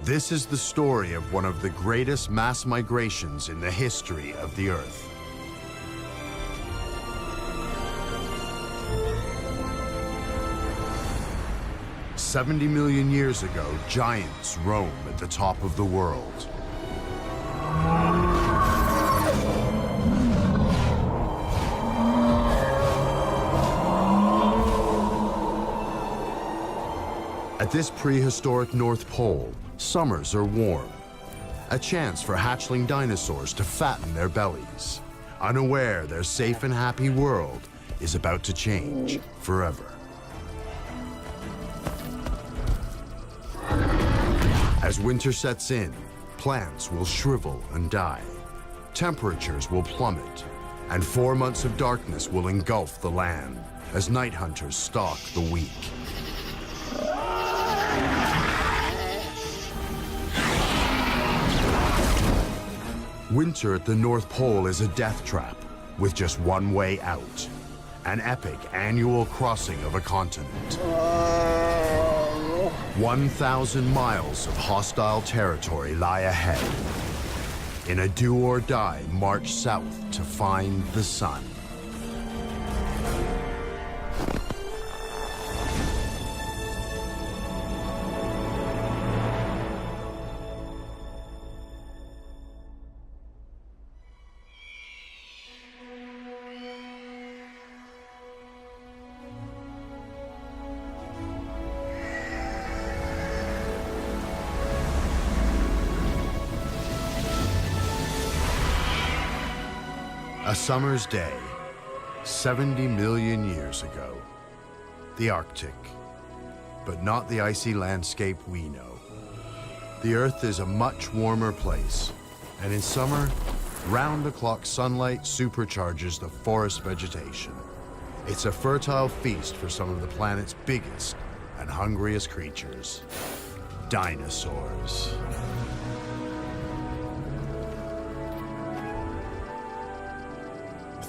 This is the story of one of the greatest mass migrations in the history of the Earth. "70 million years ago, giants roam at the top of the world. At this prehistoric North Pole, summers are warm. A chance for hatchling dinosaurs to fatten their bellies, unaware their safe and happy world is about to change forever. As winter sets in, plants will shrivel and die. Temperatures will plummet, and 4 months of darkness will engulf the land as night hunters stalk the weak. Winter at the North Pole is a death trap with just one way out. An epic annual crossing of a continent. 1,000 miles of hostile territory lie ahead. In a do-or-die march south to find the sun. A summer's day, 70 million years ago. The Arctic, but not the icy landscape we know. The Earth is a much warmer place, and in summer, round-the-clock sunlight supercharges the forest vegetation. It's a fertile feast for some of the planet's biggest and hungriest creatures, dinosaurs.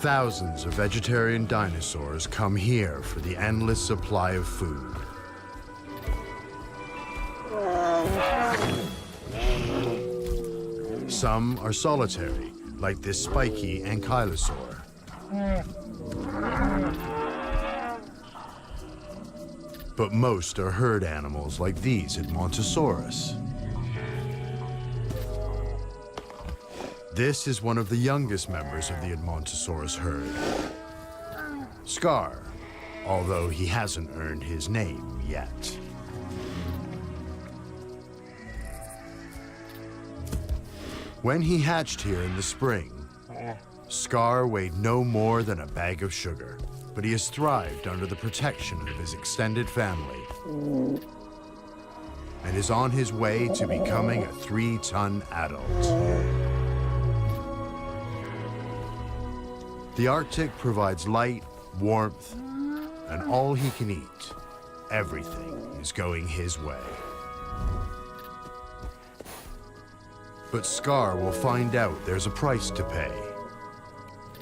Thousands of vegetarian dinosaurs come here for the endless supply of food. Some are solitary, like this spiky ankylosaur. But most are herd animals like these Edmontosaurus. This is one of the youngest members of the Edmontosaurus herd, Scar, although he hasn't earned his name yet. When he hatched here in the spring, Scar weighed no more than a bag of sugar, but he has thrived under the protection of his extended family and is on his way to becoming a 3-ton adult. The Arctic provides light, warmth, and all he can eat. Everything is going his way. But Scar will find out there's a price to pay.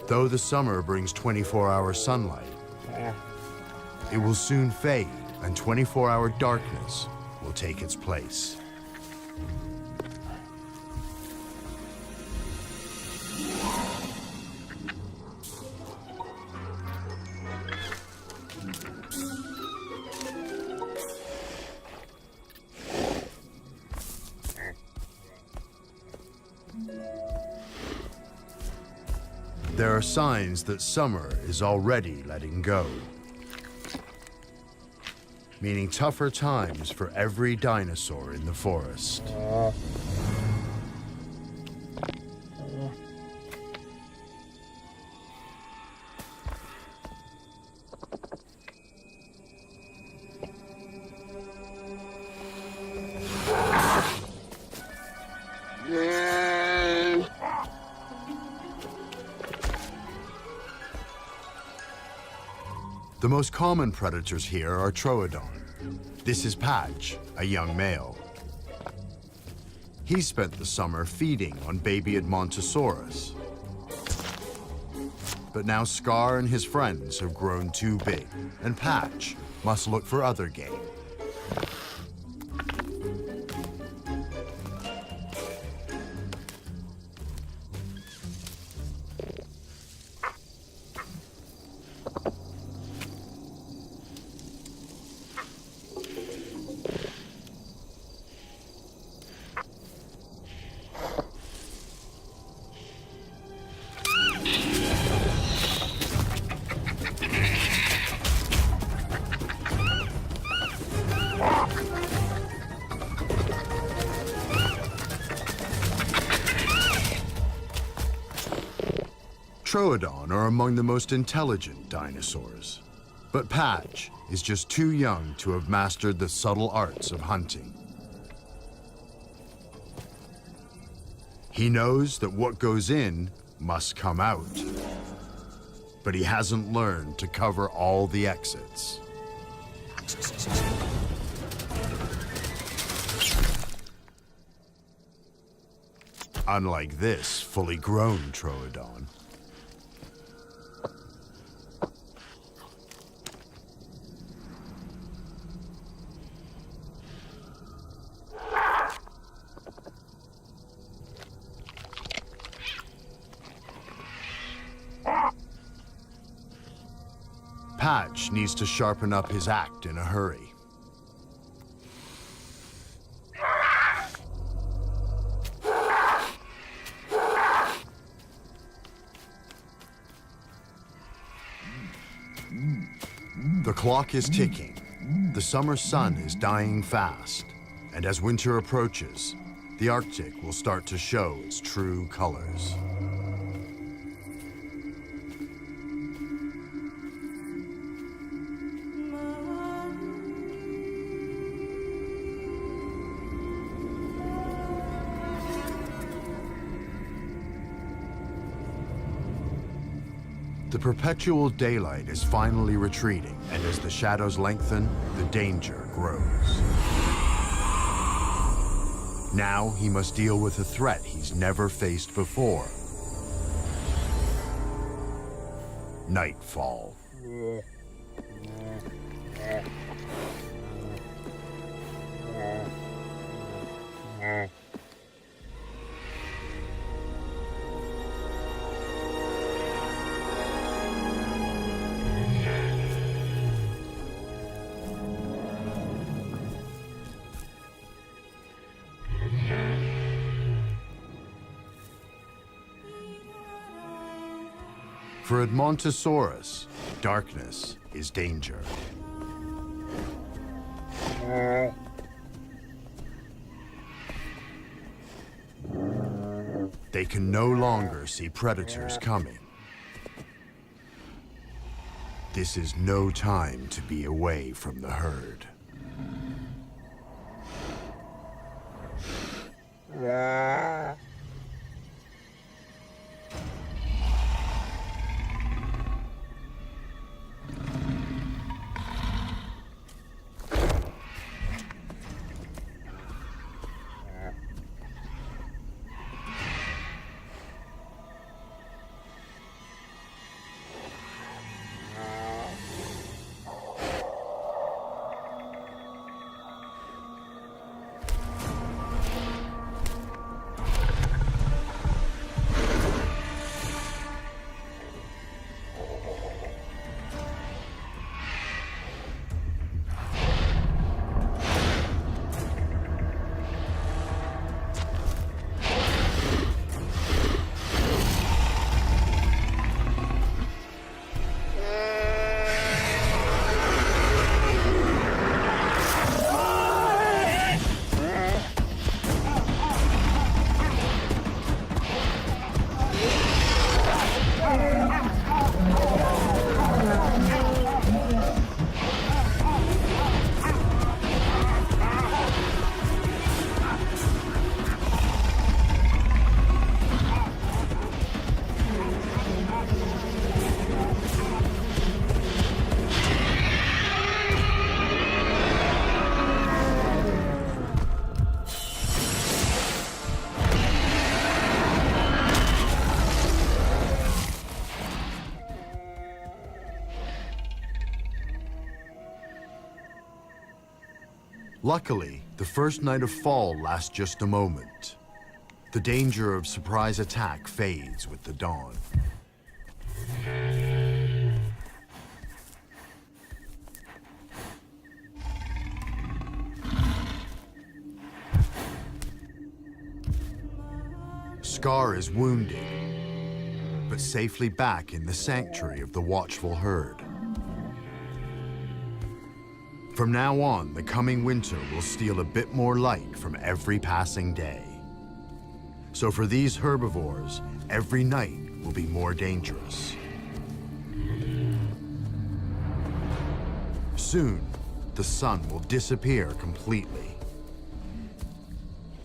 Though the summer brings 24-hour sunlight, it will soon fade, and 24-hour darkness will take its place. There are signs that summer is already letting go, meaning tougher times for every dinosaur in the forest. The most common predators here are Troodon. This is Patch, a young male. He spent the summer feeding on baby Edmontosaurus. But now Scar and his friends have grown too big, and Patch must look for other game. Troodon are among the most intelligent dinosaurs, but Patch is just too young to have mastered the subtle arts of hunting. He knows that what goes in must come out, but he hasn't learned to cover all the exits. Unlike this fully grown Troodon. Patch needs to sharpen up his act in a hurry. The clock is ticking. The summer sun is dying fast, and as winter approaches, the Arctic will start to show its true colors. The perpetual daylight is finally retreating, and as the shadows lengthen, the danger grows. Now he must deal with a threat he's never faced before. Nightfall. For Edmontosaurus, darkness is danger. They can no longer see predators coming. This is no time to be away from the herd. Luckily, the first night of fall lasts just a moment. The danger of surprise attack fades with the dawn. Scar is wounded, but safely back in the sanctuary of the watchful herd. From now on, the coming winter will steal a bit more light from every passing day. So for these herbivores, every night will be more dangerous. Soon, the sun will disappear completely.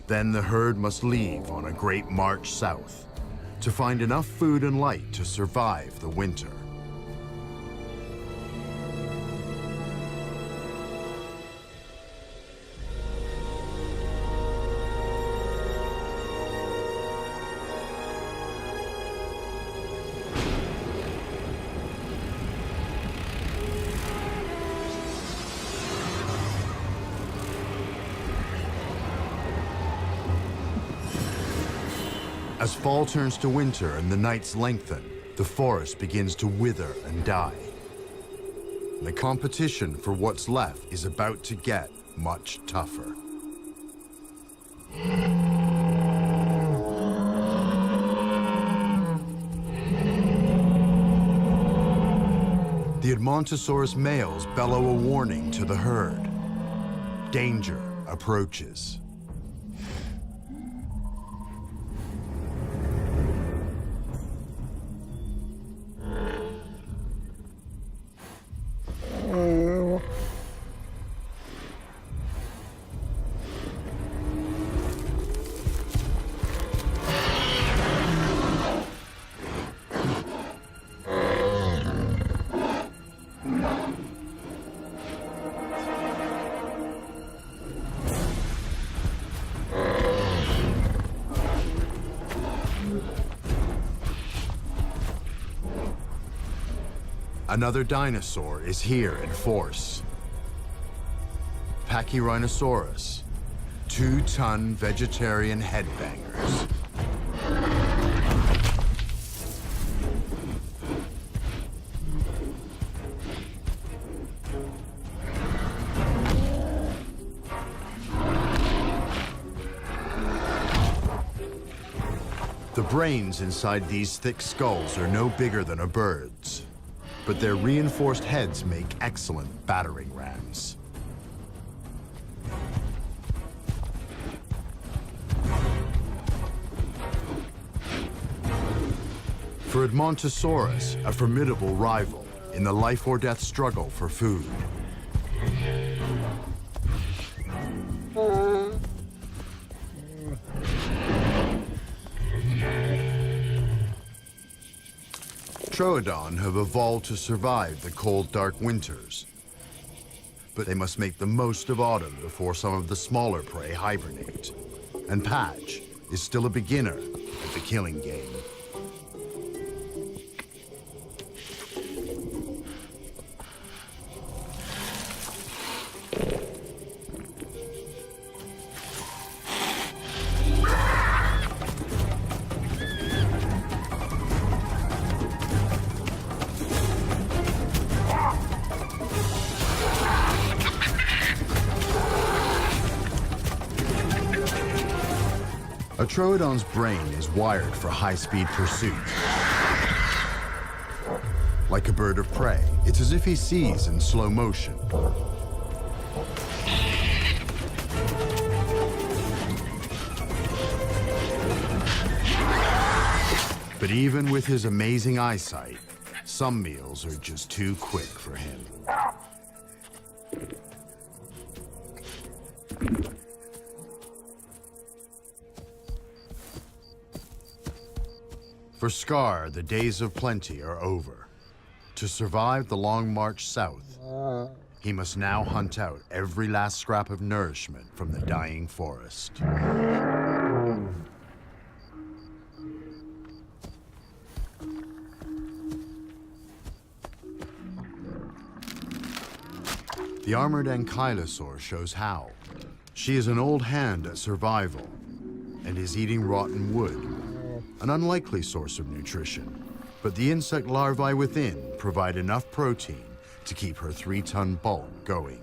Then the herd must leave on a great march south to find enough food and light to survive the winter. As fall turns to winter and the nights lengthen, the forest begins to wither and die. The competition for what's left is about to get much tougher. The Edmontosaurus males bellow a warning to the herd. Danger approaches. Another dinosaur is here in force. Pachyrhinosaurus, 2-ton vegetarian headbangers. The brains inside these thick skulls are no bigger than a bird's, but their reinforced heads make excellent battering rams. For Edmontosaurus, a formidable rival in the life-or-death struggle for food. Troodon have evolved to survive the cold, dark winters. But they must make the most of autumn before some of the smaller prey hibernate. And Patch is still a beginner at the killing game. A Troodon's brain is wired for high-speed pursuit. Like a bird of prey, it's as if he sees in slow motion. But even with his amazing eyesight, some meals are just too quick for him. For Scar, the days of plenty are over. To survive the long march south, he must now hunt out every last scrap of nourishment from the dying forest. The armored ankylosaur shows how. She is an old hand at survival and is eating rotten wood. An unlikely source of nutrition, but the insect larvae within provide enough protein to keep her 3-ton bulk going.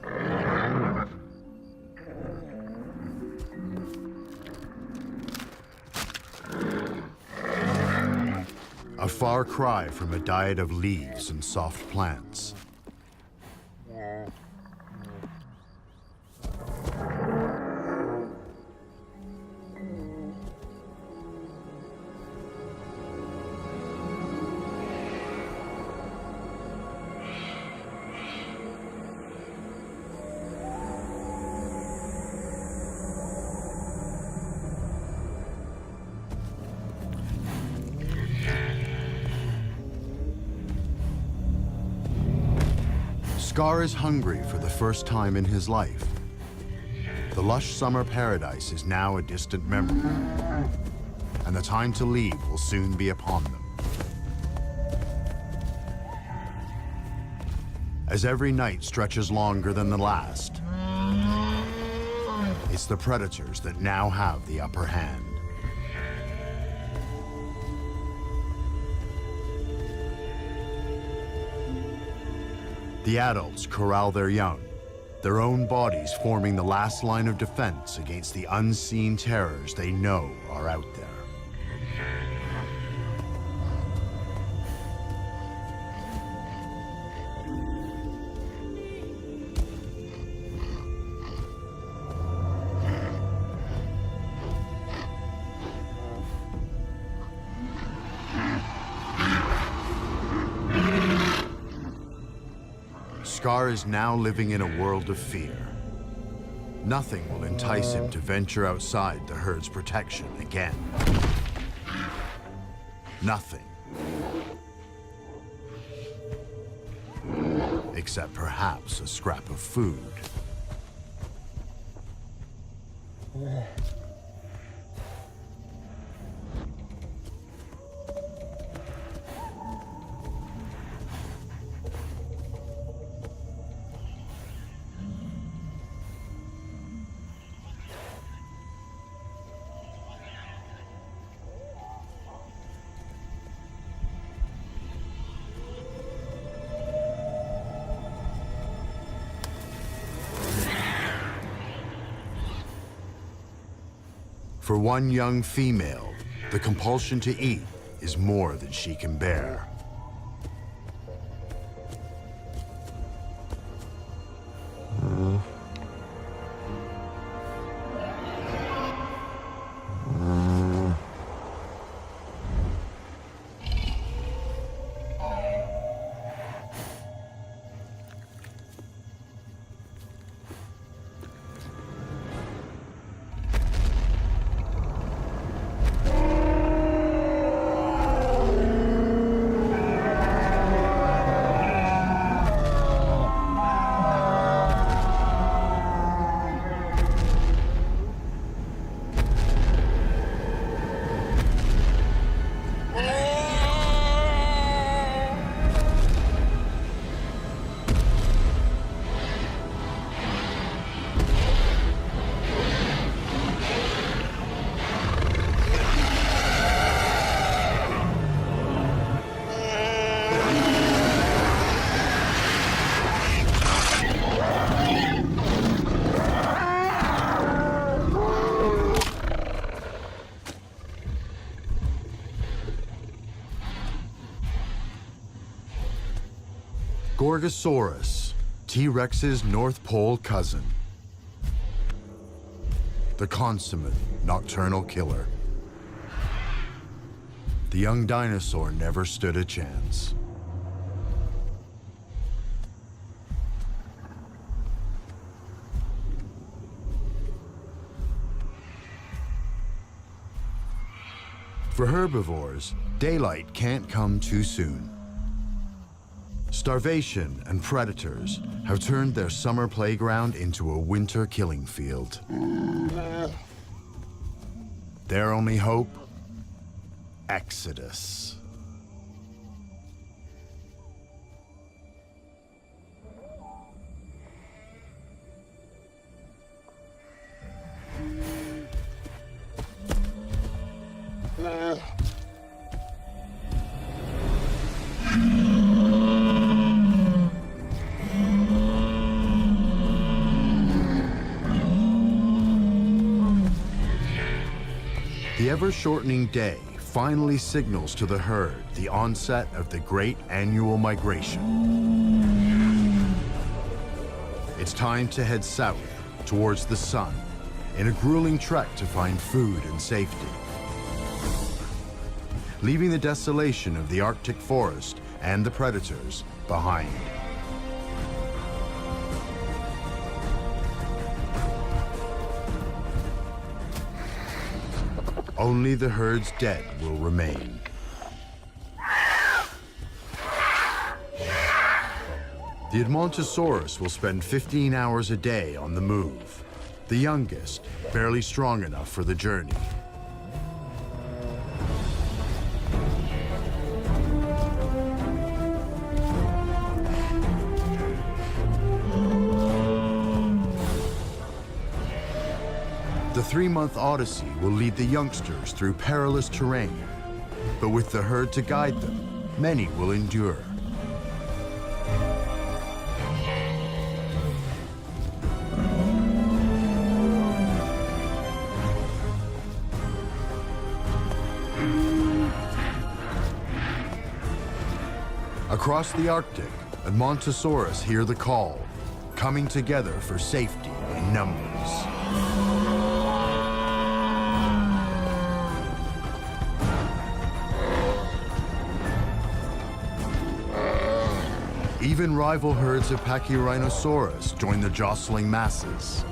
A far cry from a diet of leaves and soft plants. Scar is hungry for the first time in his life. The lush summer paradise is now a distant memory, and the time to leave will soon be upon them. As every night stretches longer than the last, it's the predators that now have the upper hand. The adults corral their young, their own bodies forming the last line of defense against the unseen terrors they know are out there. Scar is now living in a world of fear. Nothing will entice him to venture outside the herd's protection again. Nothing. Except perhaps a scrap of food. For one young female, the compulsion to eat is more than she can bear. Gorgosaurus, T-Rex's North Pole cousin. The consummate nocturnal killer. The young dinosaur never stood a chance. For herbivores, daylight can't come too soon. Starvation and predators have turned their summer playground into a winter killing field. Their only hope? Exodus. The ever-shortening day finally signals to the herd the onset of the great annual migration. It's time to head south towards the sun in a grueling trek to find food and safety. Leaving the desolation of the Arctic forest and the predators behind. Only the herd's dead will remain. The Edmontosaurus will spend 15 hours a day on the move. The youngest, barely strong enough for the journey. The 3-month odyssey will lead the youngsters through perilous terrain, but with the herd to guide them, many will endure. Across the Arctic, Edmontosaurus hear the call, coming together for safety in numbers. Even rival herds of Pachyrhinosaurus join the jostling masses.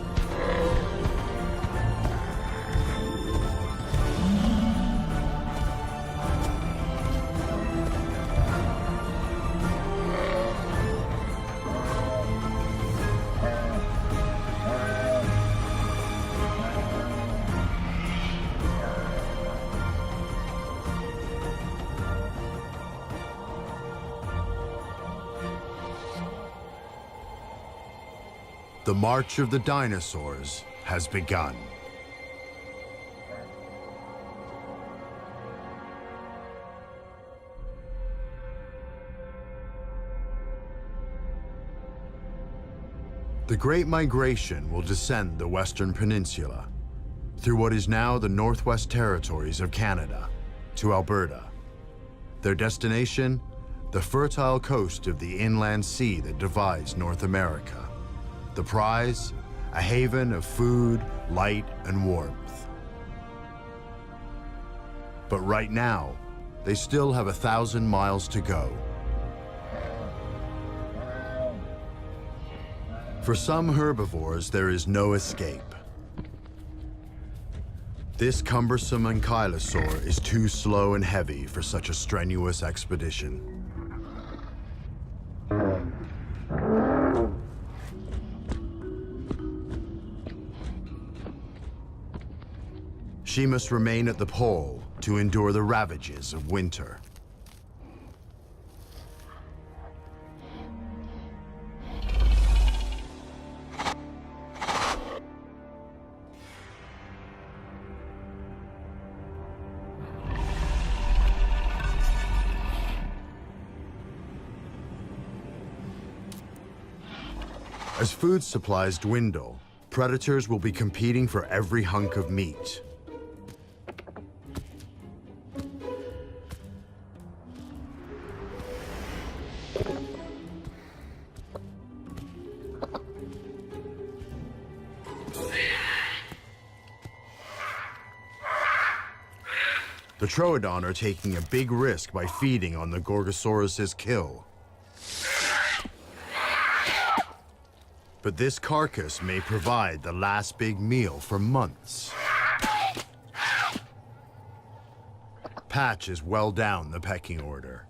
The march of the dinosaurs has begun. The Great Migration will descend the Western Peninsula through what is now the Northwest Territories of Canada to Alberta. Their destination, the fertile coast of the inland sea that divides North America. The prize, a haven of food, light, and warmth. But right now, they still have 1,000 miles to go. For some herbivores, there is no escape. This cumbersome ankylosaur is too slow and heavy for such a strenuous expedition. She must remain at the pole to endure the ravages of winter. As food supplies dwindle, predators will be competing for every hunk of meat. The Troodon are taking a big risk by feeding on the Gorgosaurus's kill. But this carcass may provide the last big meal for months. Patch is well down the pecking order,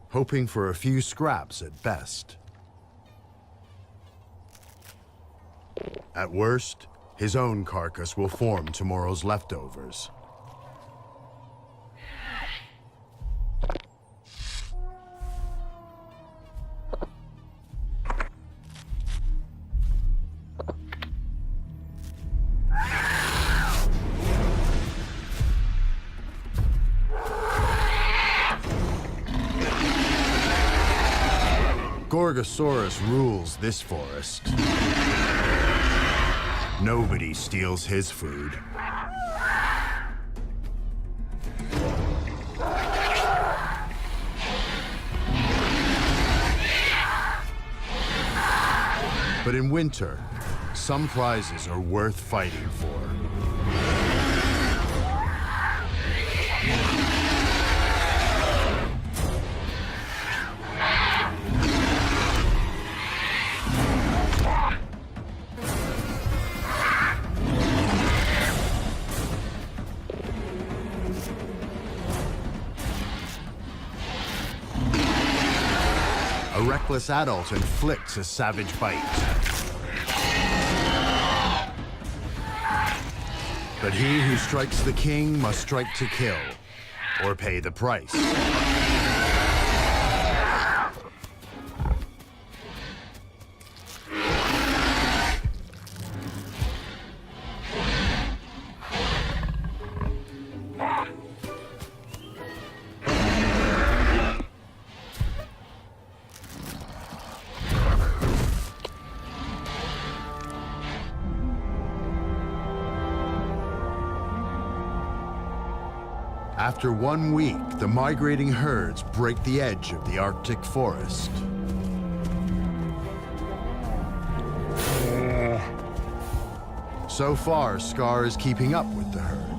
hoping for a few scraps at best. At worst, his own carcass will form tomorrow's leftovers. Gorgosaurus rules this forest. Nobody steals his food. But in winter, some prizes are worth fighting for. A reckless adult inflicts a savage bite. But he who strikes the king must strike to kill, or pay the price. After 1 week, the migrating herds break the edge of the Arctic forest. So far, Scar is keeping up with the herd.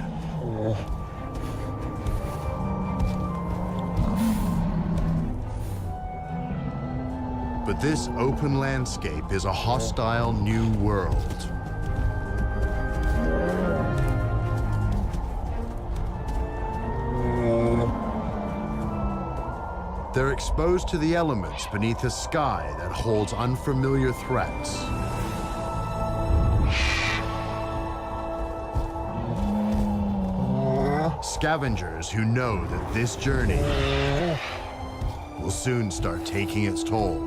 But this open landscape is a hostile new world. They're exposed to the elements beneath a sky that holds unfamiliar threats. Scavengers who know that this journey will soon start taking its toll.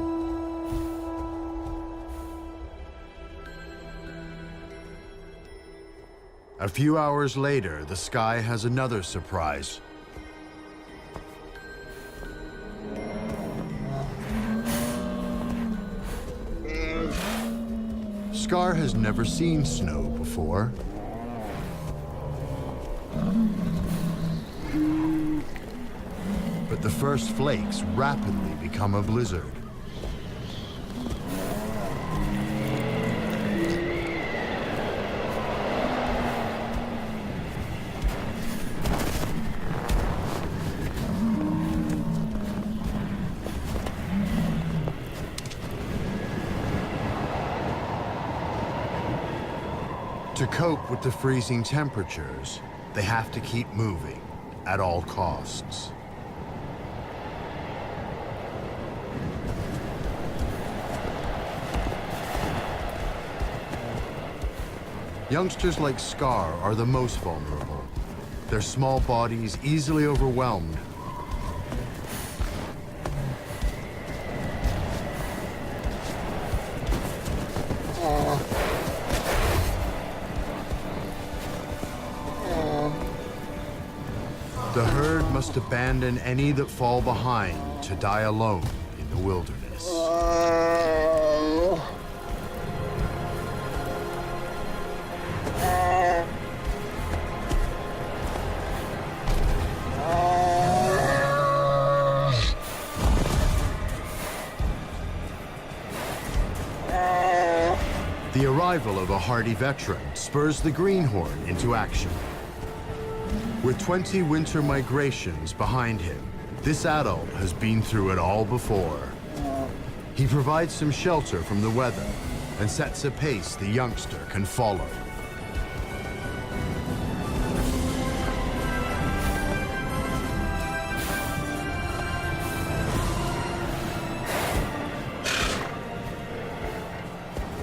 A few hours later, the sky has another surprise. Scar has never seen snow before. But the first flakes rapidly become a blizzard. To cope with the freezing temperatures, they have to keep moving at all costs. Youngsters like Scar are the most vulnerable. Their small bodies easily overwhelmed. The herd must abandon any that fall behind to die alone in the wilderness. The arrival of a hardy veteran spurs the greenhorn into action. With 20 winter migrations behind him, this adult has been through it all before. He provides some shelter from the weather and sets a pace the youngster can follow.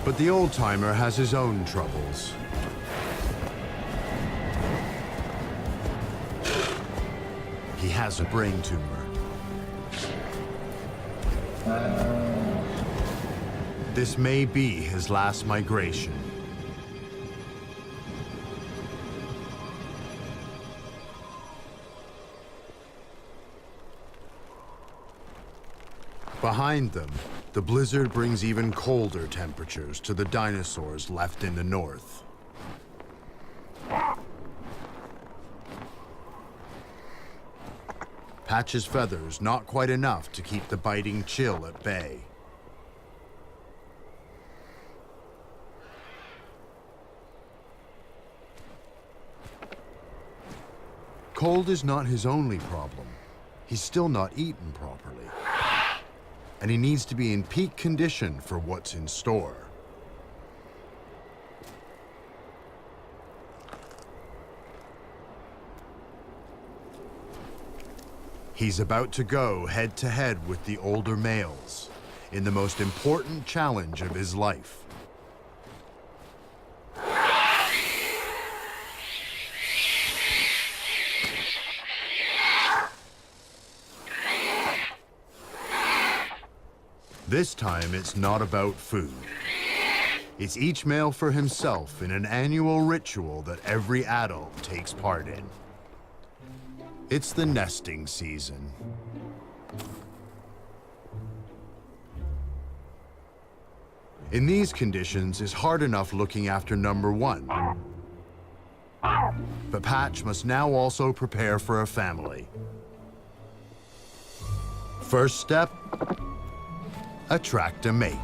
But the old-timer has his own troubles. He has a brain tumor. This may be his last migration. Behind them, the blizzard brings even colder temperatures to the dinosaurs left in the north. Patch's feathers not quite enough to keep the biting chill at bay. Cold is not his only problem. He's still not eaten properly. And he needs to be in peak condition for what's in store. He's about to go head-to-head with the older males in the most important challenge of his life. This time, it's not about food. It's each male for himself in an annual ritual that every adult takes part in. It's the nesting season. In these conditions, it's hard enough looking after number one. But Patch must now also prepare for a family. First step, attract a mate.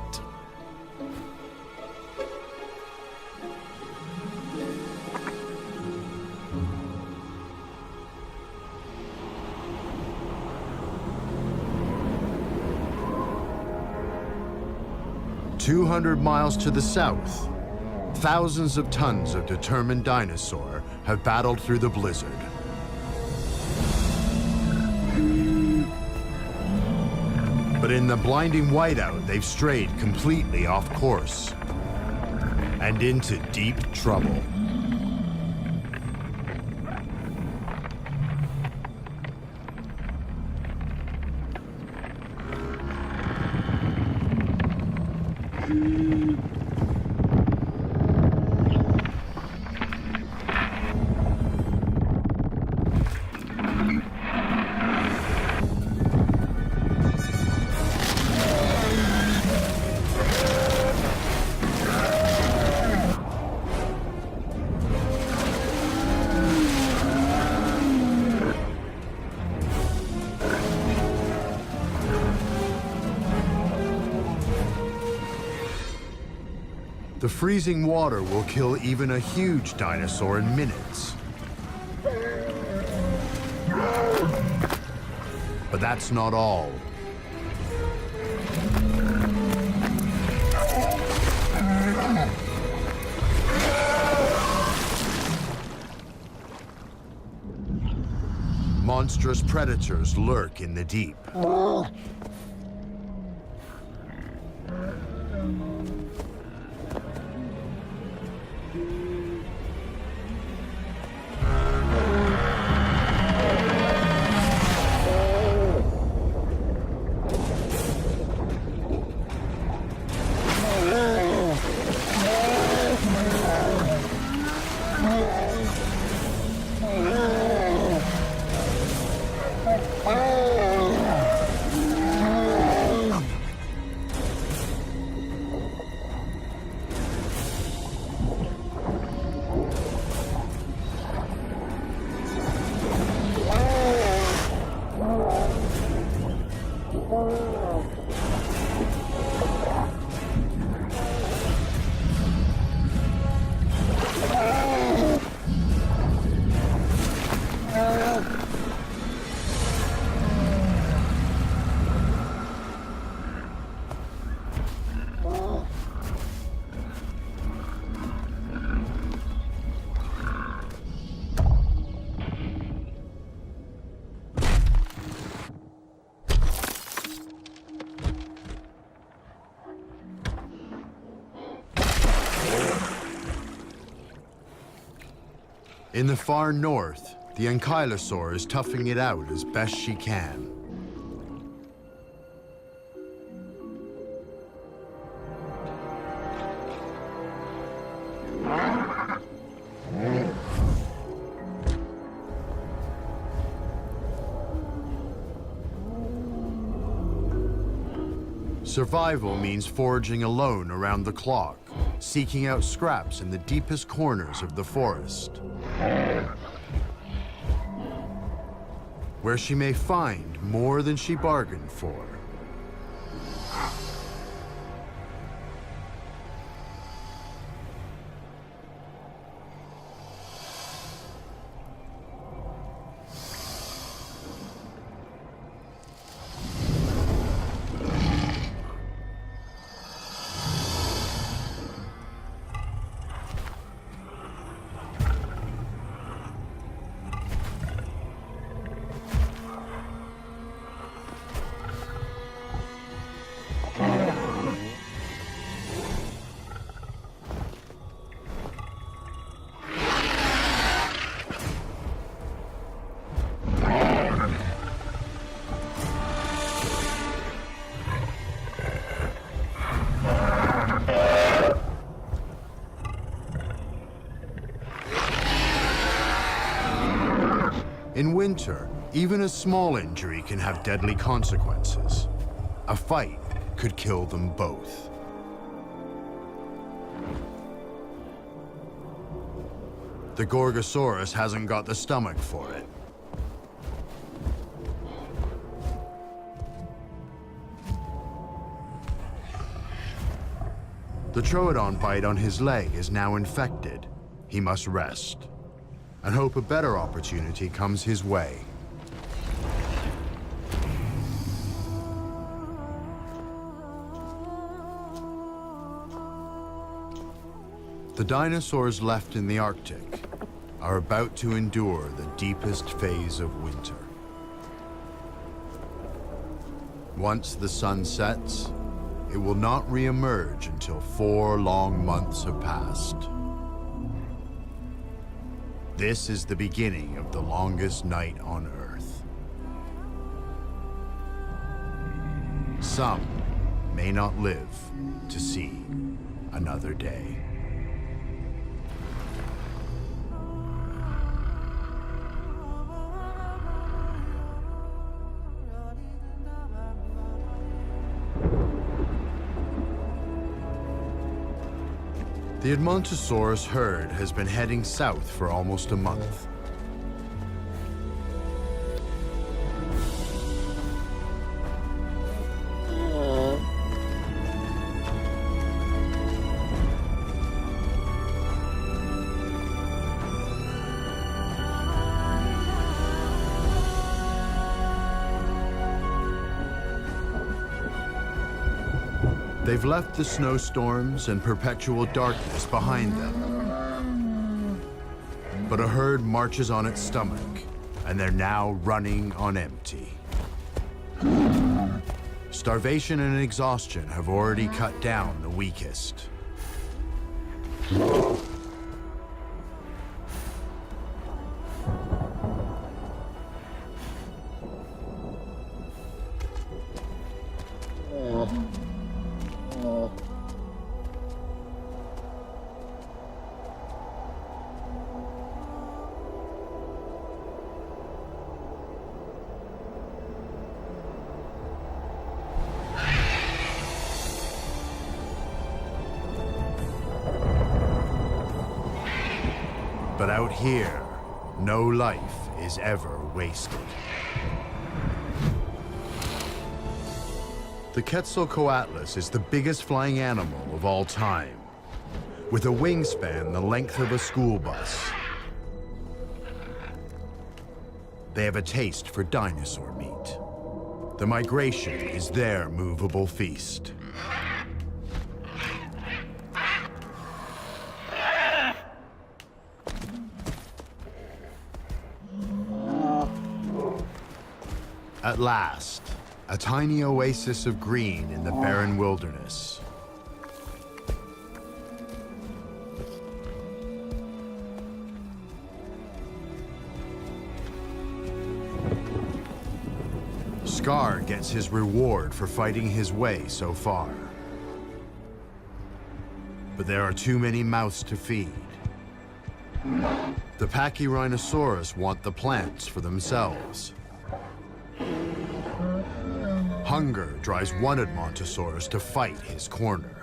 "200 miles to the south, thousands of tons of determined dinosaur have battled through the blizzard. But in the blinding whiteout, they've strayed completely off course and into deep trouble. The freezing water will kill even a huge dinosaur in minutes. But that's not all. Monstrous predators lurk in the deep. In the far north, the ankylosaur is toughing it out as best she can. Survival means foraging alone around the clock, seeking out scraps in the deepest corners of the forest, where she may find more than she bargained for. In winter, even a small injury can have deadly consequences. A fight could kill them both. The Gorgosaurus hasn't got the stomach for it. The Troodon bite on his leg is now infected. He must rest and hope a better opportunity comes his way. The dinosaurs left in the Arctic are about to endure the deepest phase of winter. Once the sun sets, it will not re-emerge until 4 long months have passed. This is the beginning of the longest night on Earth. Some may not live to see another day. The Edmontosaurus herd has been heading south for almost a month. They've left the snowstorms and perpetual darkness behind them. But a herd marches on its stomach, and they're now running on empty. Starvation and exhaustion have already cut down the weakest. But out here, no life is ever wasted. The Quetzalcoatlus is the biggest flying animal of all time, with a wingspan the length of a school bus. They have a taste for dinosaur meat. The migration is their movable feast. At last, a tiny oasis of green in the barren wilderness. Scar gets his reward for fighting his way so far. But there are too many mouths to feed. The Pachyrhinosaurus want the plants for themselves. Hunger drives one Edmontosaurus to fight his corner.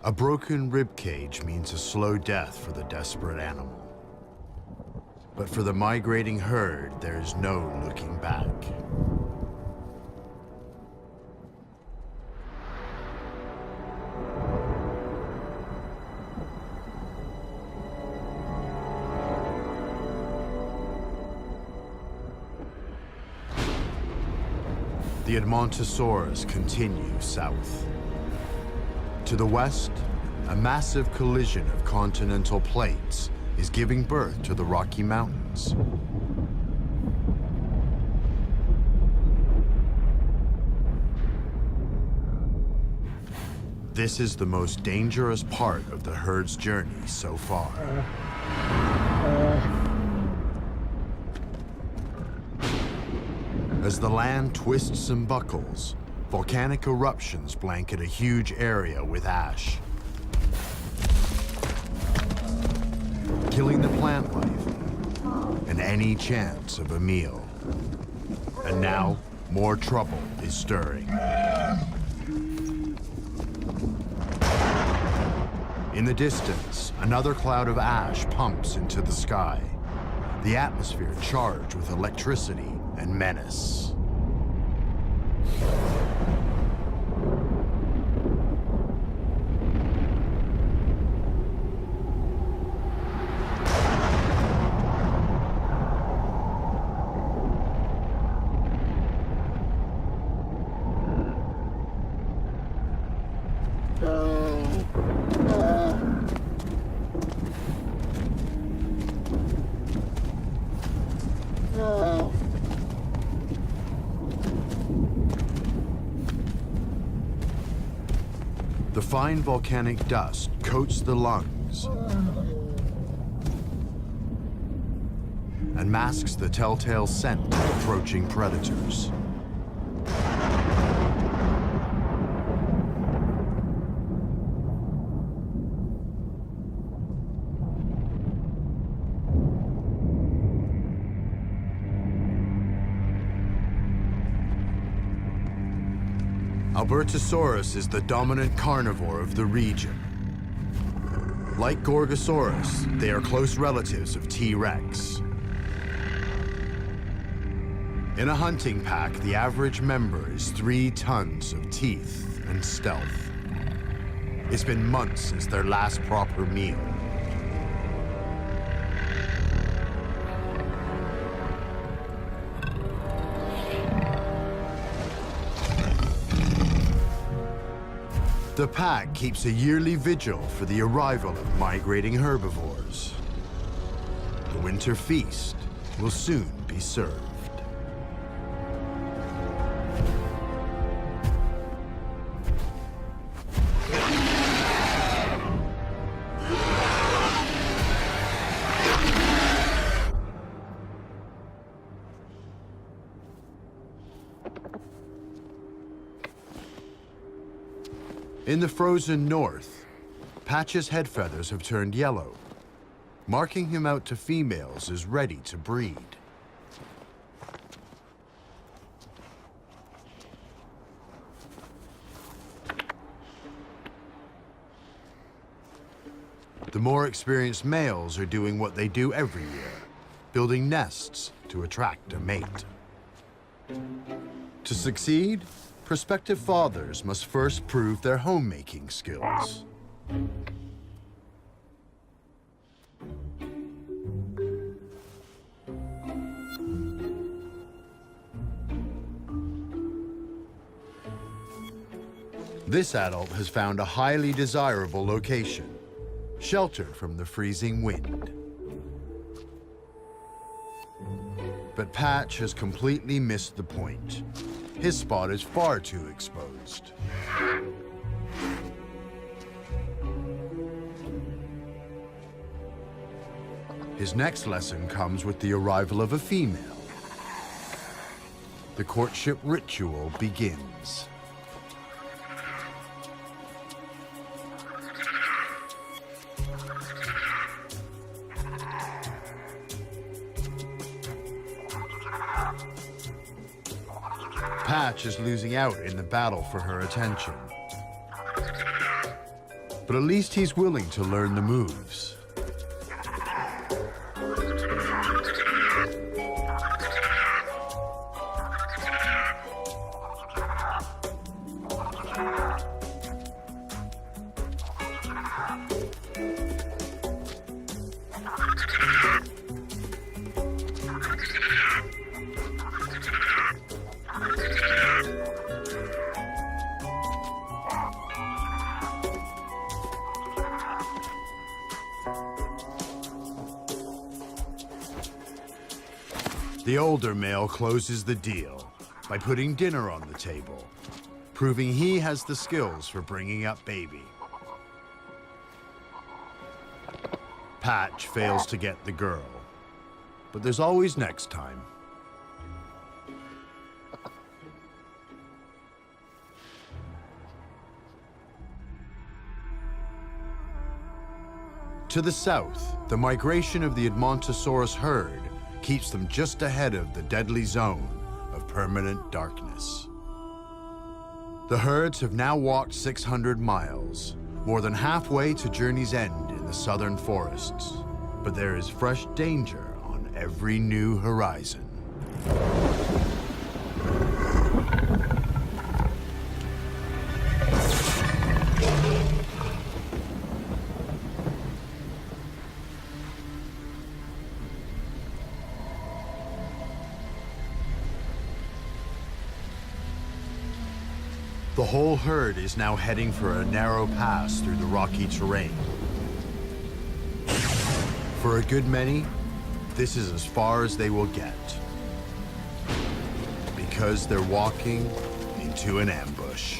A broken rib cage means a slow death for the desperate animal. But for the migrating herd, there is no looking back. the Dinosaurs continue south. To the west, a massive collision of continental plates is giving birth to the Rocky Mountains. This is the most dangerous part of the herd's journey so far. As the land twists and buckles, volcanic eruptions blanket a huge area with ash, killing the plant life and any chance of a meal. And now, more trouble is stirring. In the distance, another cloud of ash pumps into the sky, the atmosphere charged with electricity and menace. The fine volcanic dust coats the lungs and masks the telltale scent of approaching predators. Albertosaurus is the dominant carnivore of the region. Like Gorgosaurus, they are close relatives of T-Rex. In a hunting pack, the average member is 3 tons of teeth and stealth. It's been months since their last proper meal. The pack keeps a yearly vigil for the arrival of migrating herbivores. The winter feast will soon be served. In the frozen north, Patch's head feathers have turned yellow, marking him out to females as ready to breed. The more experienced males are doing what they do every year, building nests to attract a mate. To succeed, prospective fathers must first prove their homemaking skills. This adult has found a highly desirable location, sheltered from the freezing wind. But Patch has completely missed the point. His spot is far too exposed. His next lesson comes with the arrival of a female. The courtship ritual begins. Patch is losing out in the battle for her attention. But at least he's willing to learn the moves. The older male closes the deal by putting dinner on the table, proving he has the skills for bringing up baby. Patch fails to get the girl, but there's always next time. To the south, the migration of the Edmontosaurus herd keeps them just ahead of the deadly zone of permanent darkness. The herds have now walked 600 miles, more than halfway to journey's end in the southern forests, but there is fresh danger on every new horizon. The whole herd is now heading for a narrow pass through the rocky terrain. For a good many, this is as far as they will get, because they're walking into an ambush.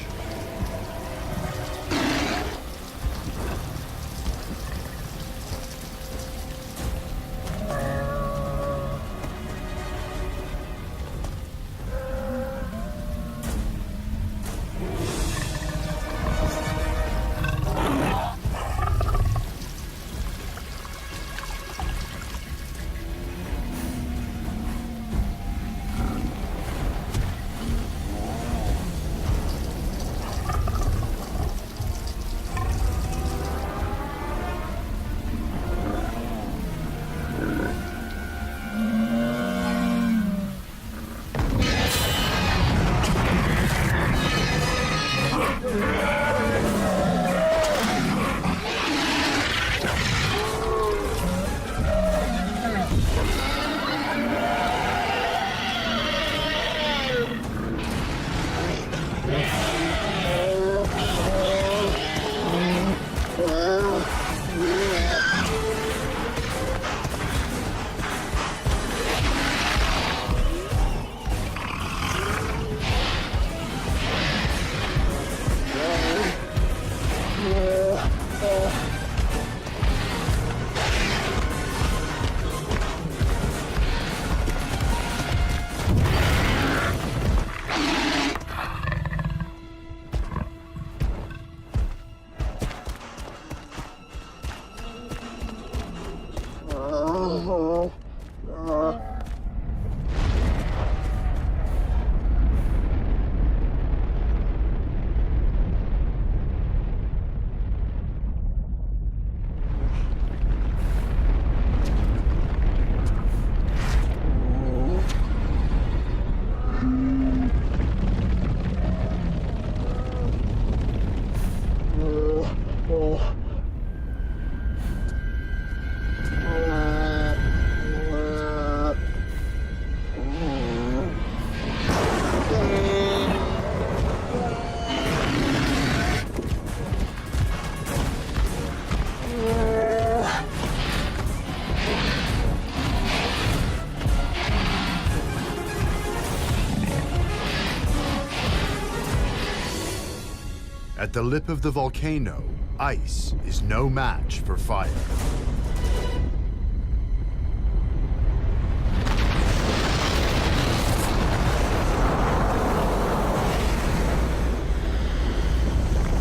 At the lip of the volcano, ice is no match for fire.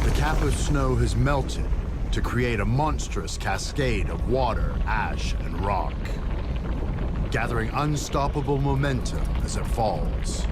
The cap of snow has melted to create a monstrous cascade of water, ash, and rock, gathering unstoppable momentum as it falls.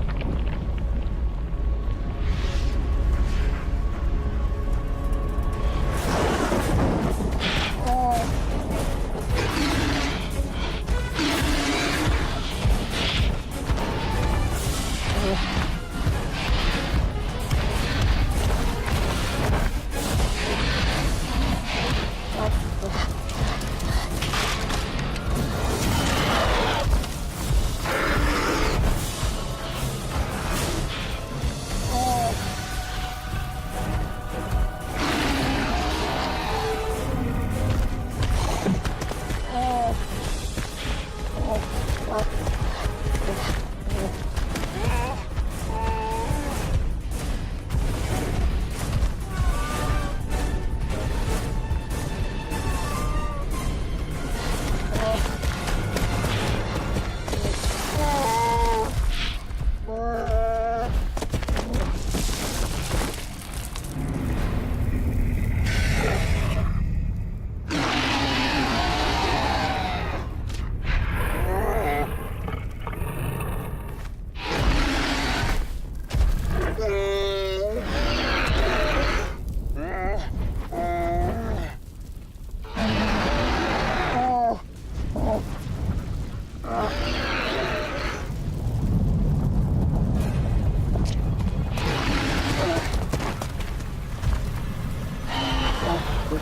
The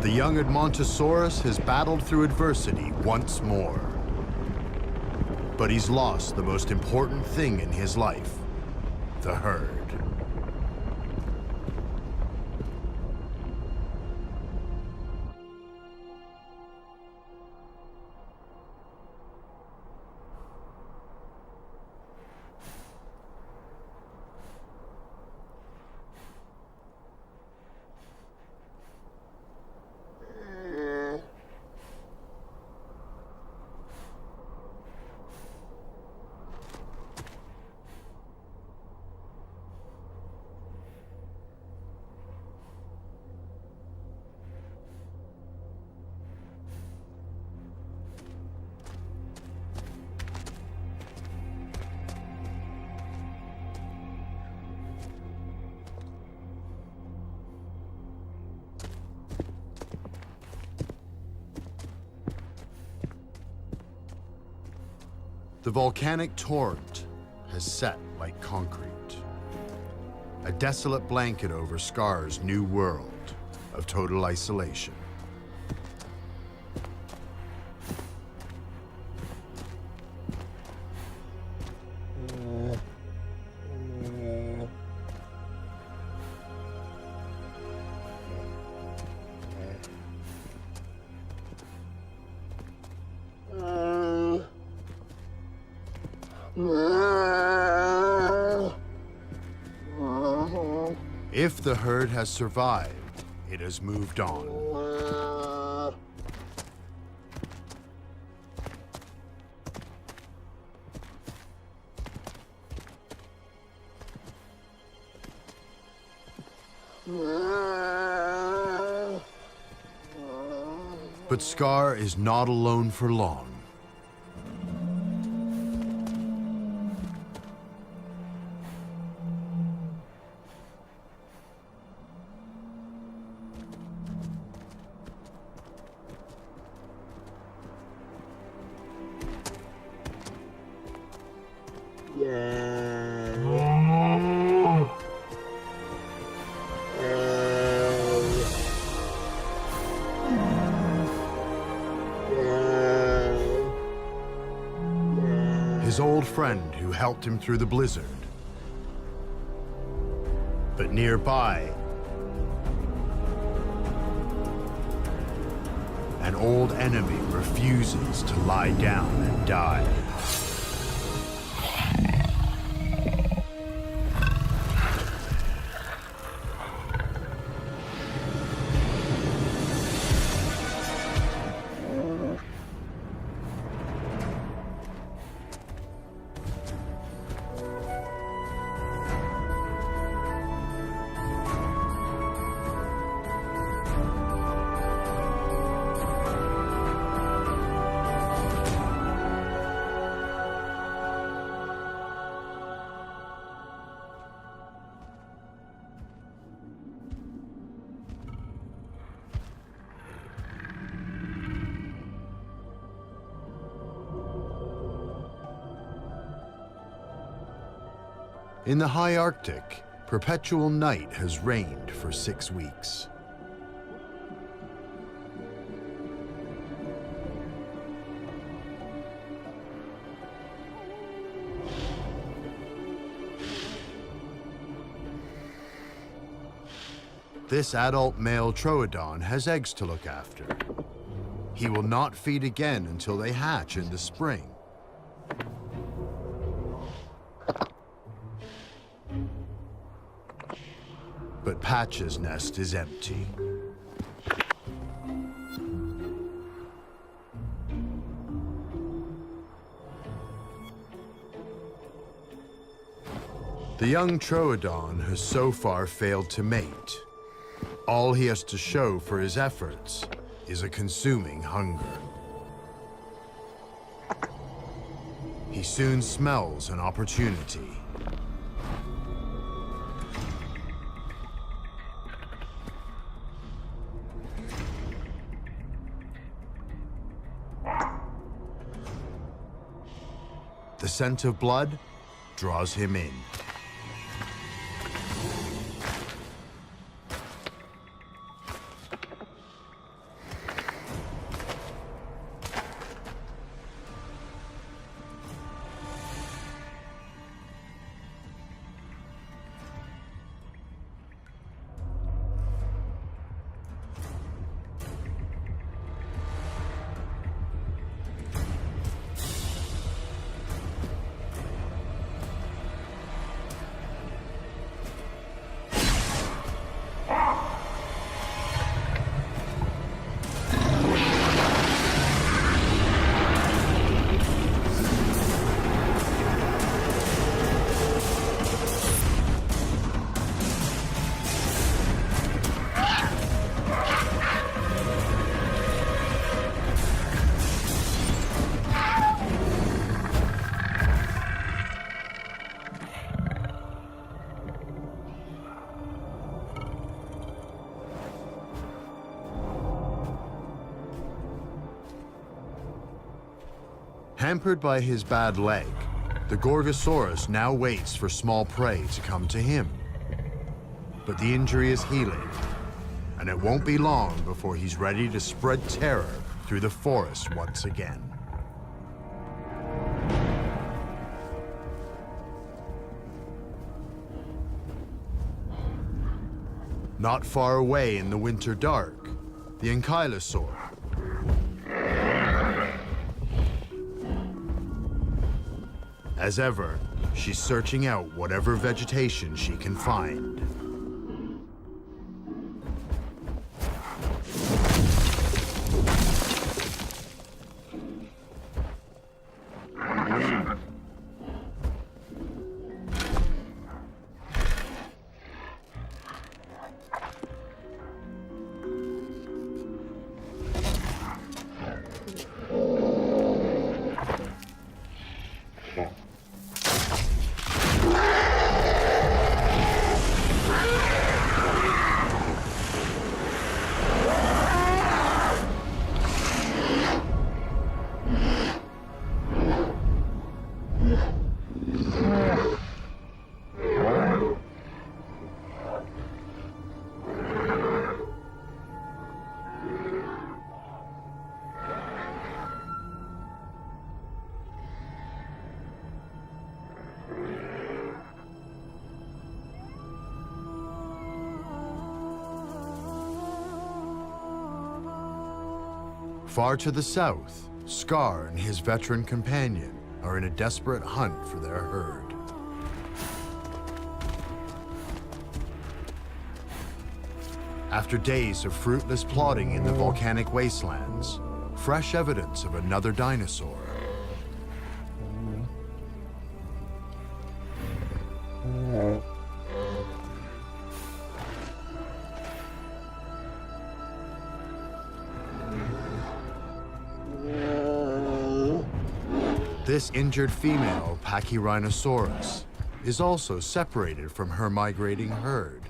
young Edmontosaurus has battled through adversity once more. But he's lost the most important thing in his life, the herd. The volcanic torrent has set like concrete, a desolate blanket over Scar's new world of total isolation. If the herd has survived, it has moved on. But Scar is not alone for long. His old friend who helped him through the blizzard. But nearby, an old enemy refuses to lie down and die. In the high Arctic, perpetual night has reigned for 6 weeks. This adult male troodon has eggs to look after. He will not feed again until they hatch in the spring. But Patch's nest is empty. The young troodon has so far failed to mate. All he has to show for his efforts is a consuming hunger. he soon smells an opportunity. The scent of blood draws him in. Hampered by his bad leg, the Gorgosaurus now waits for small prey to come to him. But the injury is healing, and it won't be long before he's ready to spread terror through the forest once again. Not far away in the winter dark, the Ankylosaur. As ever, she's searching out whatever vegetation she can find. Far to the south, Scar and his veteran companion are in a desperate hunt for their herd. After days of fruitless plodding in the volcanic wastelands, fresh evidence of another dinosaur. This injured female Pachyrhinosaurus is also separated from her migrating herd.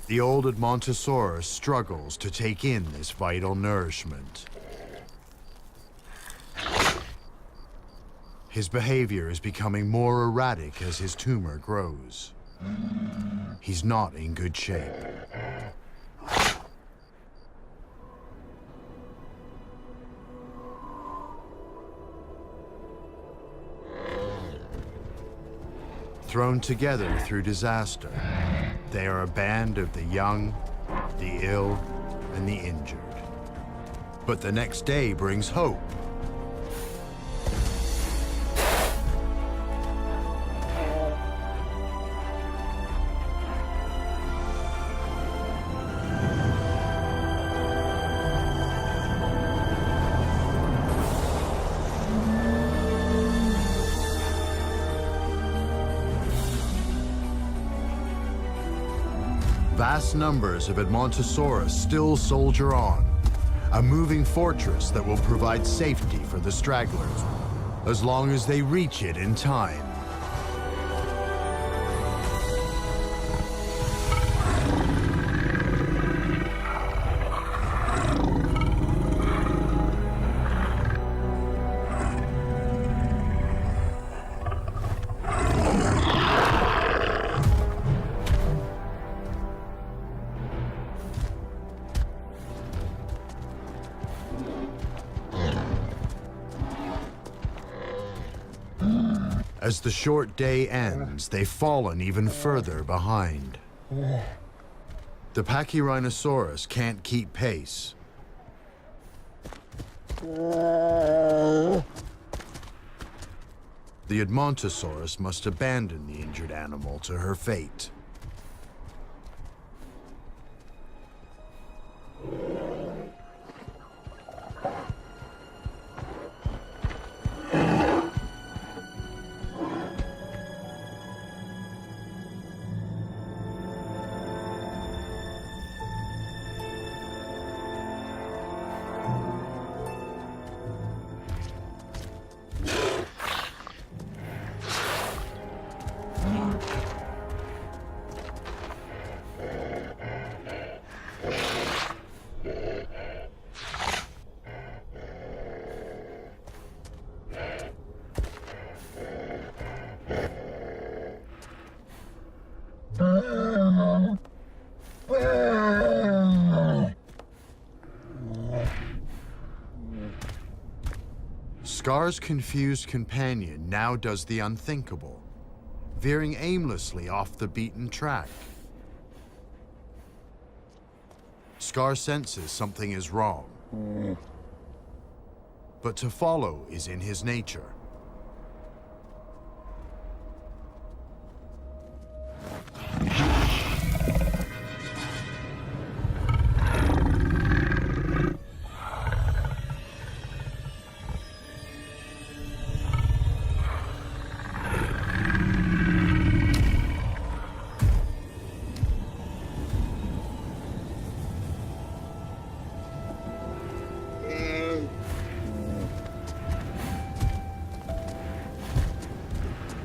The old Edmontosaurus struggles to take in this vital nourishment. His behavior is becoming more erratic as his tumor grows. He's not in good shape. Thrown together through disaster, they are a band of the young, the ill, and the injured. But the next day brings hope. Vast numbers of Edmontosaurus still soldier on, a moving fortress that will provide safety for the stragglers, as long as they reach it in time. As the short day ends, they've fallen even further behind. The Pachyrhinosaurus can't keep pace. The Edmontosaurus must abandon the injured animal to her fate. Scar's confused companion now does the unthinkable, veering aimlessly off the beaten track. Scar senses something is wrong, but to follow is in his nature.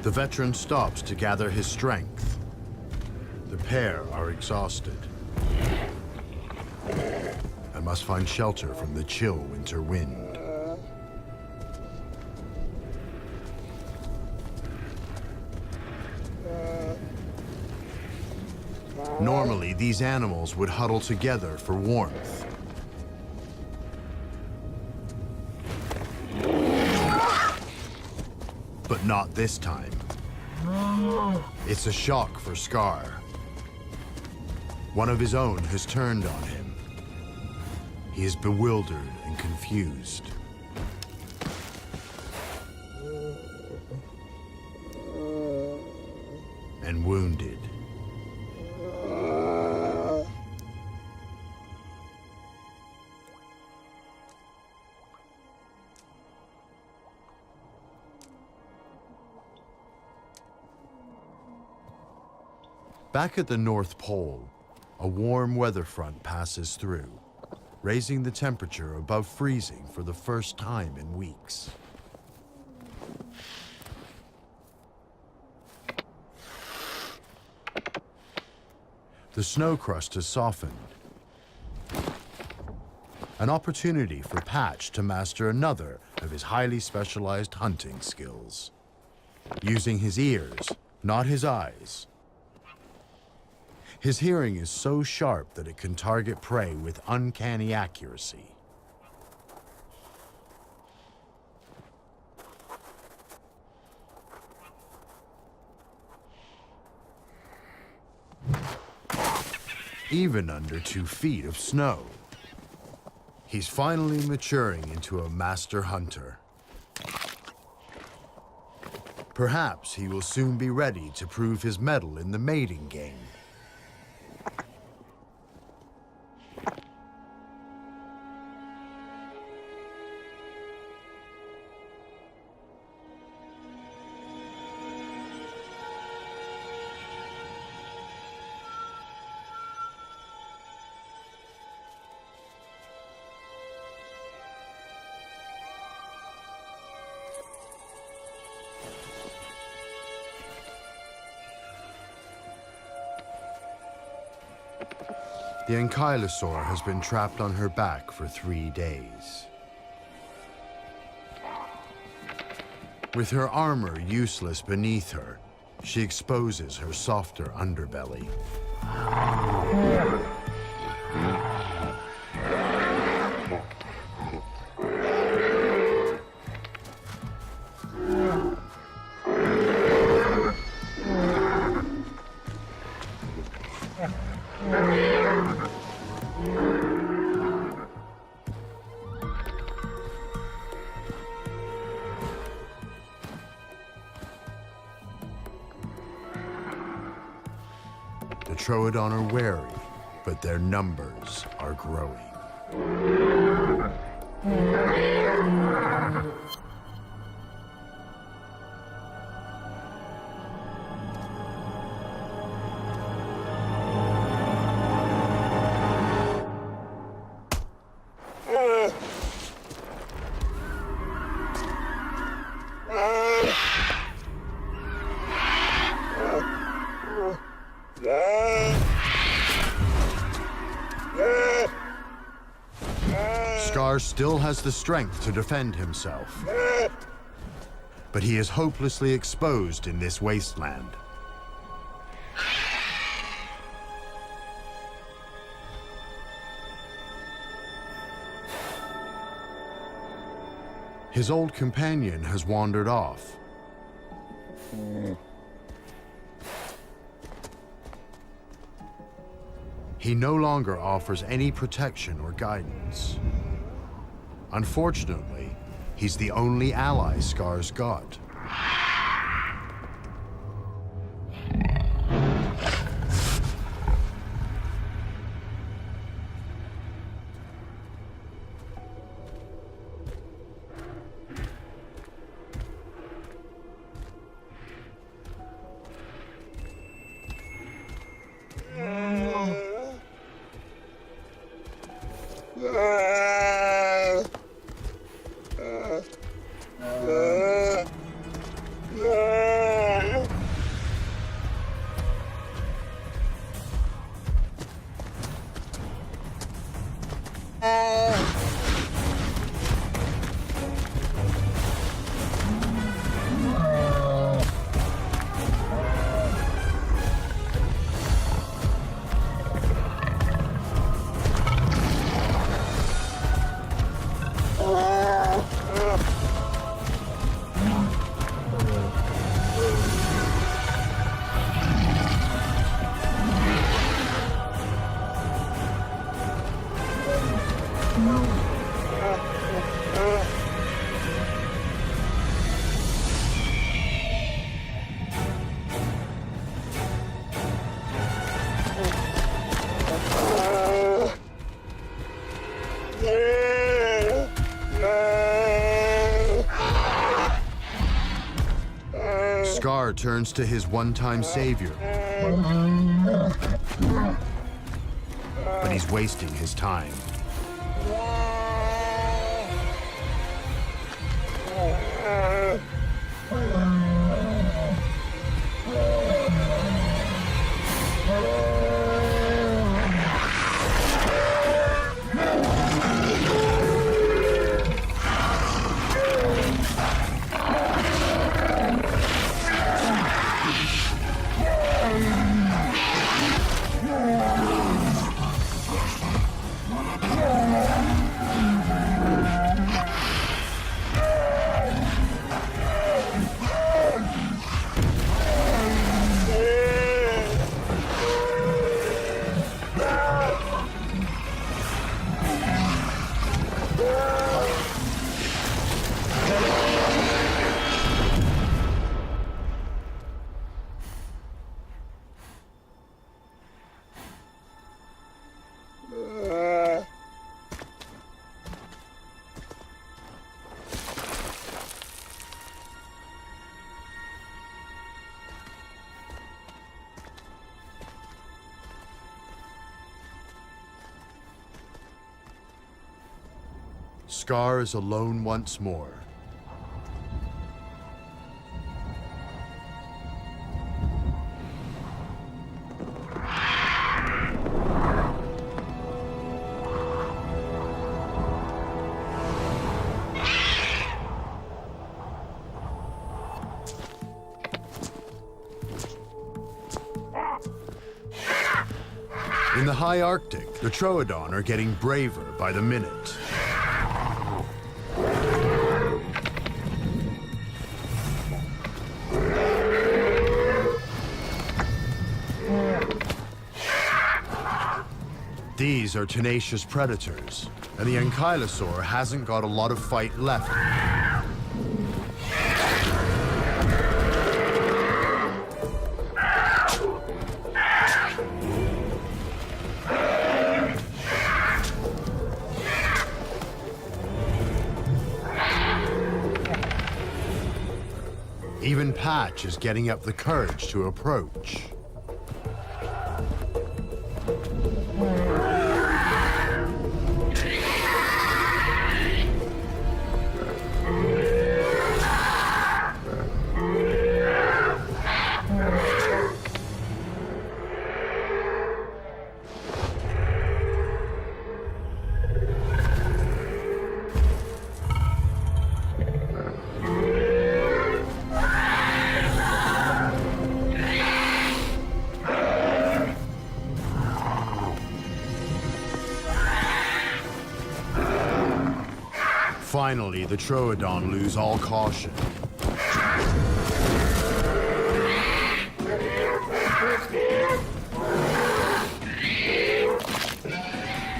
The veteran stops to gather his strength. The pair are exhausted and must find shelter from the chill winter wind. Normally, these animals would huddle together for warmth. But not this time. It's a shock for Scar. One of his own has turned on him. He is bewildered and confused. And wounded. Back at the North Pole, a warm weather front passes through, raising the temperature above freezing for the first time in weeks. The snow crust has softened. An opportunity for Patch to master another of his highly specialized hunting skills. Using his ears, not his eyes. His hearing is so sharp that it can target prey with uncanny accuracy. even under 2 feet of snow. He's finally maturing into a master hunter. Perhaps he will soon be ready to prove his mettle in the mating game. The ankylosaur has been trapped on her back for 3 days. With her armor useless beneath her, she exposes her softer underbelly. The Troodon are wary, but their numbers are growing. Scar still has the strength to defend himself, but he is hopelessly exposed in this wasteland. His old companion has wandered off. He no longer offers any protection or guidance. Unfortunately, he's the only ally Scar's got. Scar turns to his one-time savior, but he's wasting his time. Scar is alone once more. In the high Arctic, the Troodon are getting braver by the minute. These are tenacious predators, and the Ankylosaur hasn't got a lot of fight left. Even Patch is getting up the courage to approach. Finally, the Troodon lose all caution.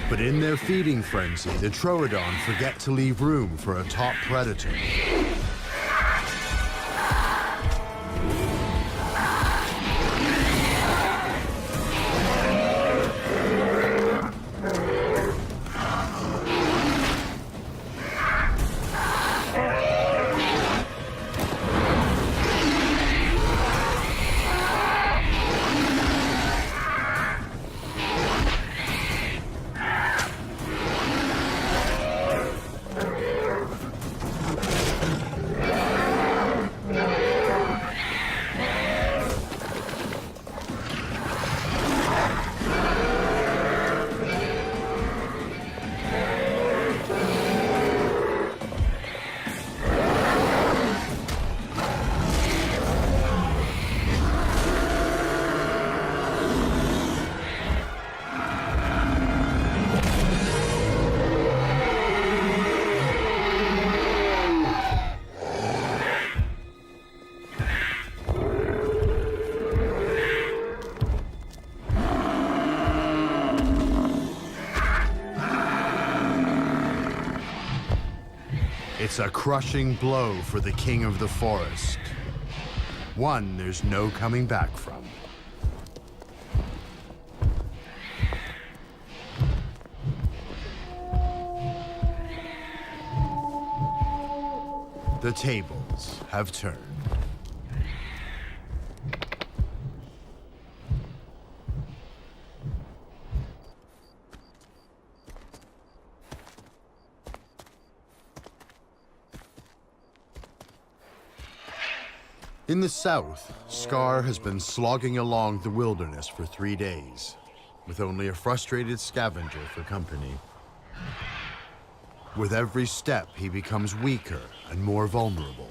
But in their feeding frenzy, the Troodon forget to leave room for a top predator. It's a crushing blow for the king of the forest. One there's no coming back from. The tables have turned. In the south, Scar has been slogging along the wilderness for 3 days, with only a frustrated scavenger for company. With every step, he becomes weaker and more vulnerable.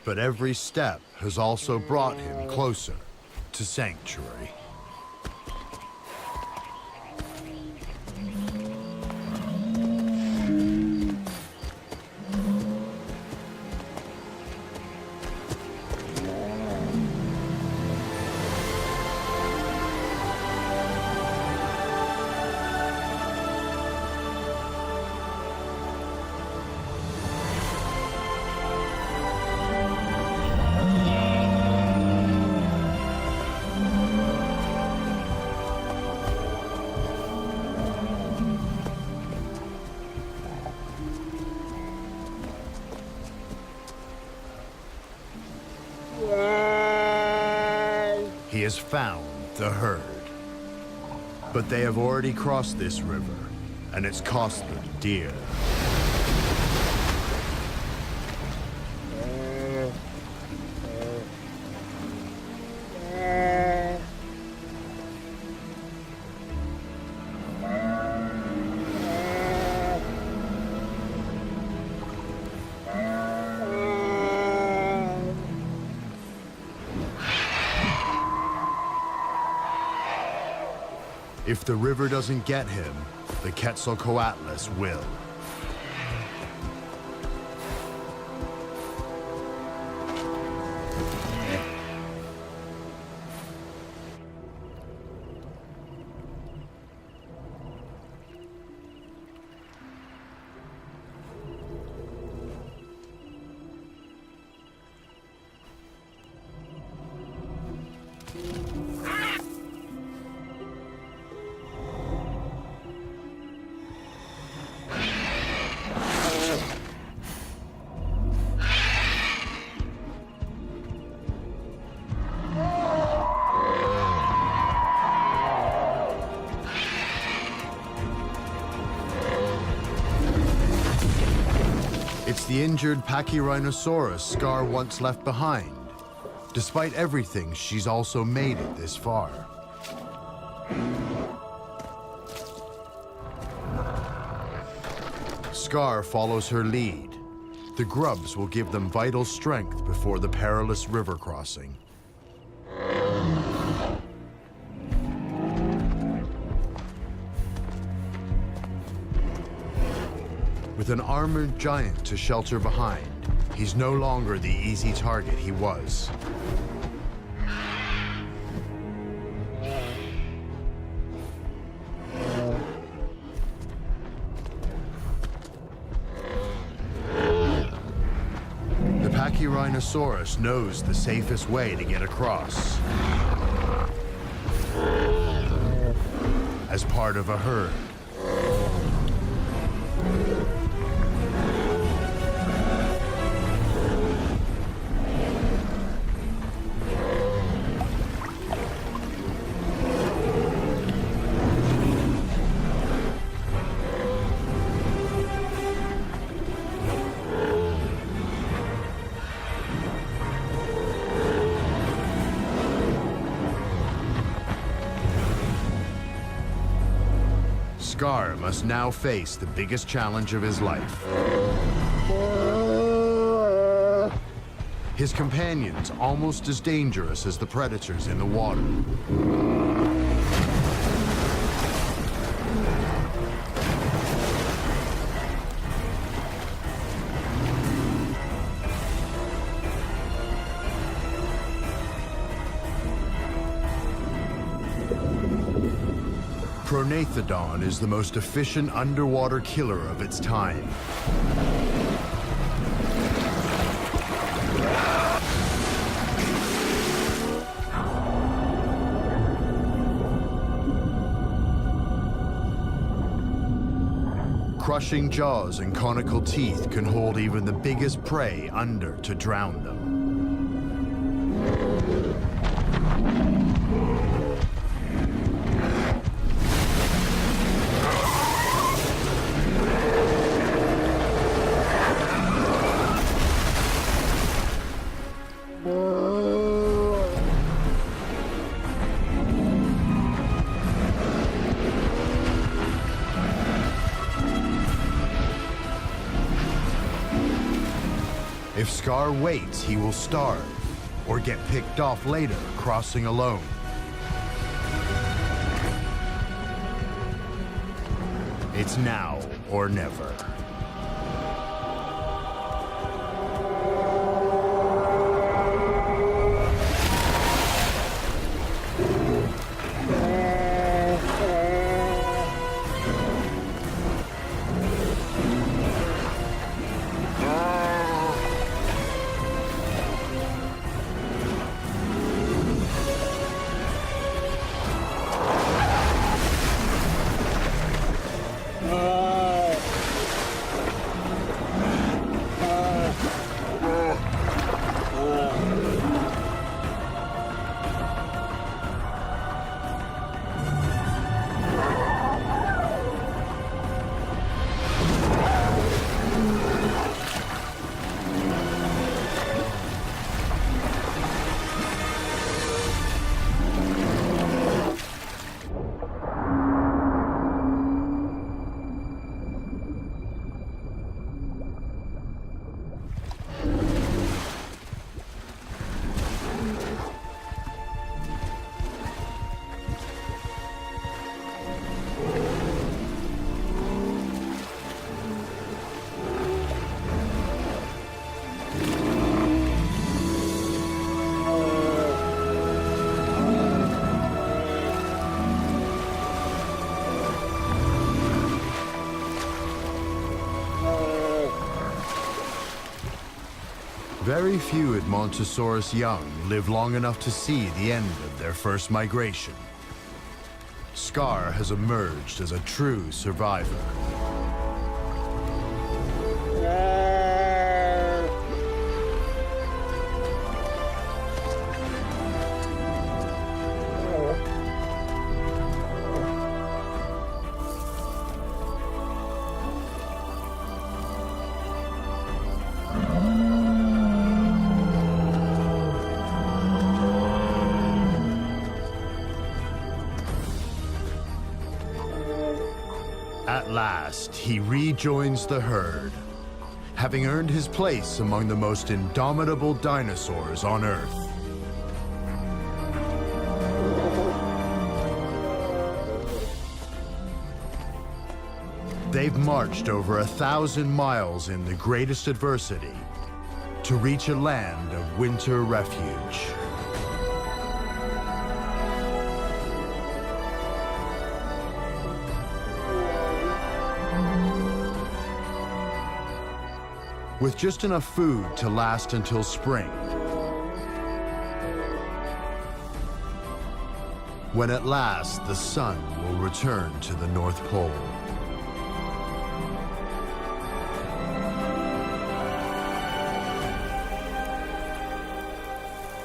But every step has also brought him closer to sanctuary. he has found the herd. But they have already crossed this river, and it's cost them dear. If the river doesn't get him, the Quetzalcoatlus will. It's the injured Pachyrhinosaurus Scar once left behind. Despite everything, she's also made it this far. Scar follows her lead. The grubs will give them vital strength before the perilous river crossing. With an armored giant to shelter behind, he's no longer the easy target he was. The Pachyrhinosaurus knows the safest way to get across. As part of a herd. Scar must now face the biggest challenge of his life. His companions almost as dangerous as the predators in the water. Pronathodon is the most efficient underwater killer of its time. Crushing jaws and conical teeth can hold even the biggest prey under to drown them. If Scar waits, he will starve, or get picked off later, crossing alone. It's now or never. Very few Edmontosaurus young live long enough to see the end of their first migration. Scar has emerged as a true survivor. At last, he rejoins the herd, having earned his place among the most indomitable dinosaurs on Earth. They've marched over 1,000 miles in the greatest adversity to reach a land of winter refuge. With just enough food to last until spring, when at last the sun will return to the North Pole.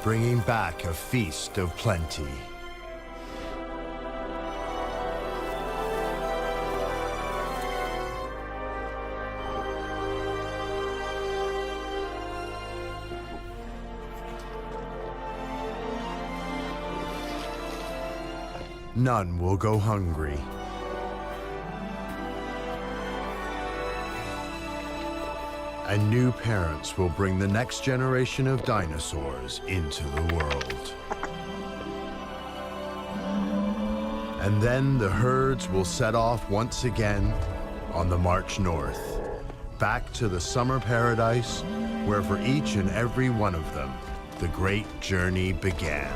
Bringing back a feast of plenty. None will go hungry. And new parents will bring the next generation of dinosaurs into the world. And then the herds will set off once again on the march north, back to the summer paradise where for each and every one of them, the great journey began.